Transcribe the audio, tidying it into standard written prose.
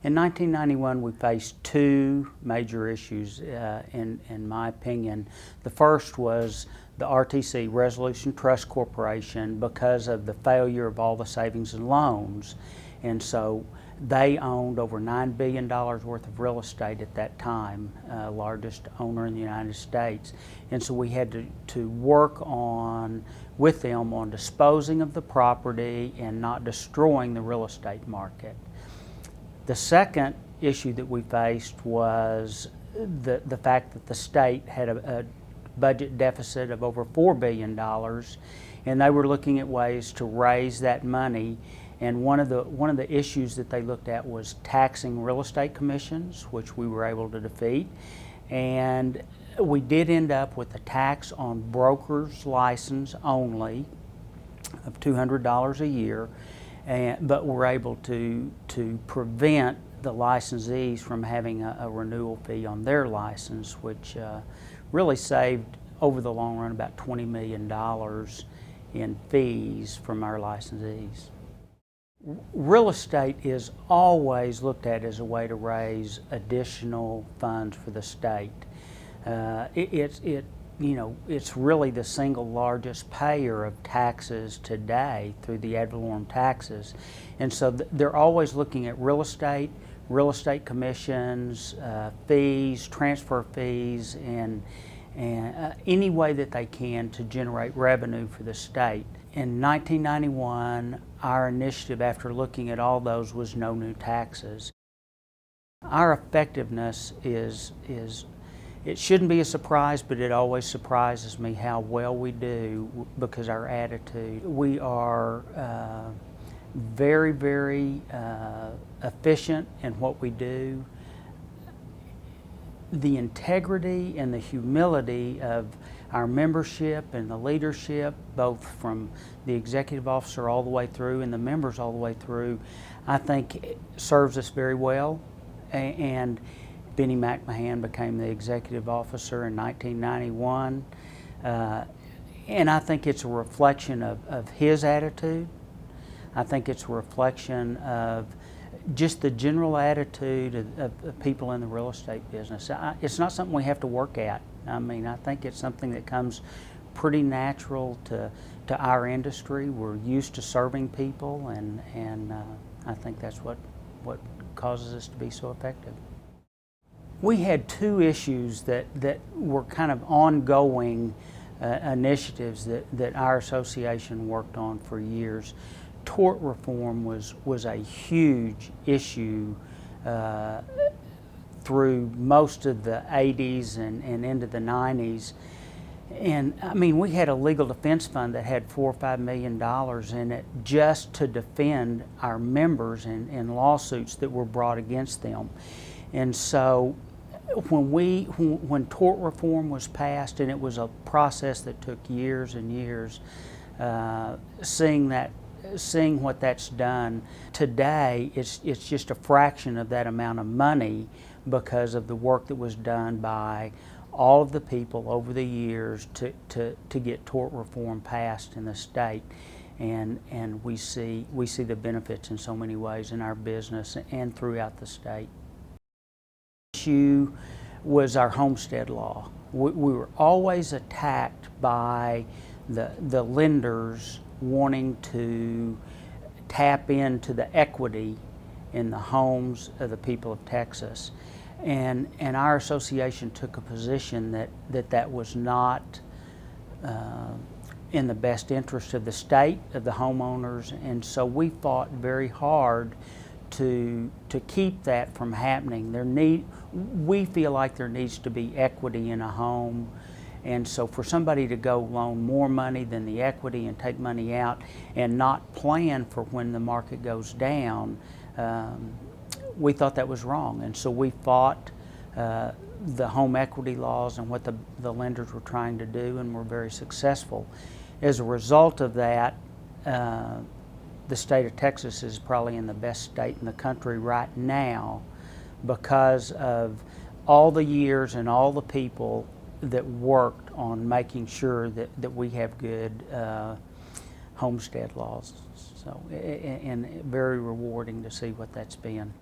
In 1991, we faced two major issues, in my opinion. The first was the RTC, Resolution Trust Corporation, because of the failure of all the savings and loans. And so they owned over $9 billion worth of real estate at that time, largest owner in the United States. And so we had to work with them on disposing of the property and not destroying the real estate market. The second issue that we faced was the fact that the state had a budget deficit of over $4 billion, and they were looking at ways to raise that money. And one of the issues that they looked at was taxing real estate commissions, which we were able to defeat. And we did end up with a tax on broker's license only of $200 a year, but we're able to prevent the licensees from having a renewal fee on their license, which really saved, over the long run, about $20 million in fees from our licensees. Real estate is always looked at as a way to raise additional funds for the state. It's really the single largest payer of taxes today through the ad valorem taxes. And so they're always looking at real estate commissions, fees, transfer fees, and any way that they can to generate revenue for the state. In 1991, our initiative, after looking at all those, was no new taxes. Our effectiveness is it shouldn't be a surprise, but it always surprises me how well we do because our attitude. We are very, very efficient in what we do. The integrity and the humility of our membership and the leadership, both from the executive officer all the way through and the members all the way through, I think serves us very well. And Benny McMahon became the executive officer in 1991. And I think it's a reflection of his attitude. I think it's a reflection of just the general attitude of people in the real estate business. It's not something we have to work at. I mean, I think it's something that comes pretty natural to our industry. We're used to serving people, and I think that's what causes us to be so effective. We had two issues that were kind of ongoing initiatives that our association worked on for years. Tort reform was a huge issue through most of the 80s and into the 90s. And I mean, we had a legal defense fund that had $4 or $5 million in it just to defend our members in lawsuits that were brought against them. And so when tort reform was passed, and it was a process that took years and years, seeing what that's done today, it's just a fraction of that amount of money because of the work that was done by all of the people over the years to get tort reform passed in the state. And we see the benefits in so many ways in our business and throughout the state. The issue was our homestead law. We were always attacked by the lenders wanting to tap into the equity in the homes of the people of Texas. And our association took a position that was not in the best interest of the state, of the homeowners, and so we fought very hard to keep that from happening. We feel like there needs to be equity in a home, and so for somebody to go loan more money than the equity and take money out and not plan for when the market goes down, we thought that was wrong. And so we fought the home equity laws and what the lenders were trying to do, and were very successful. As a result of that, the state of Texas is probably in the best state in the country right now because of all the years and all the people that worked on making sure that we have good homestead laws. So, and very rewarding to see what that's been.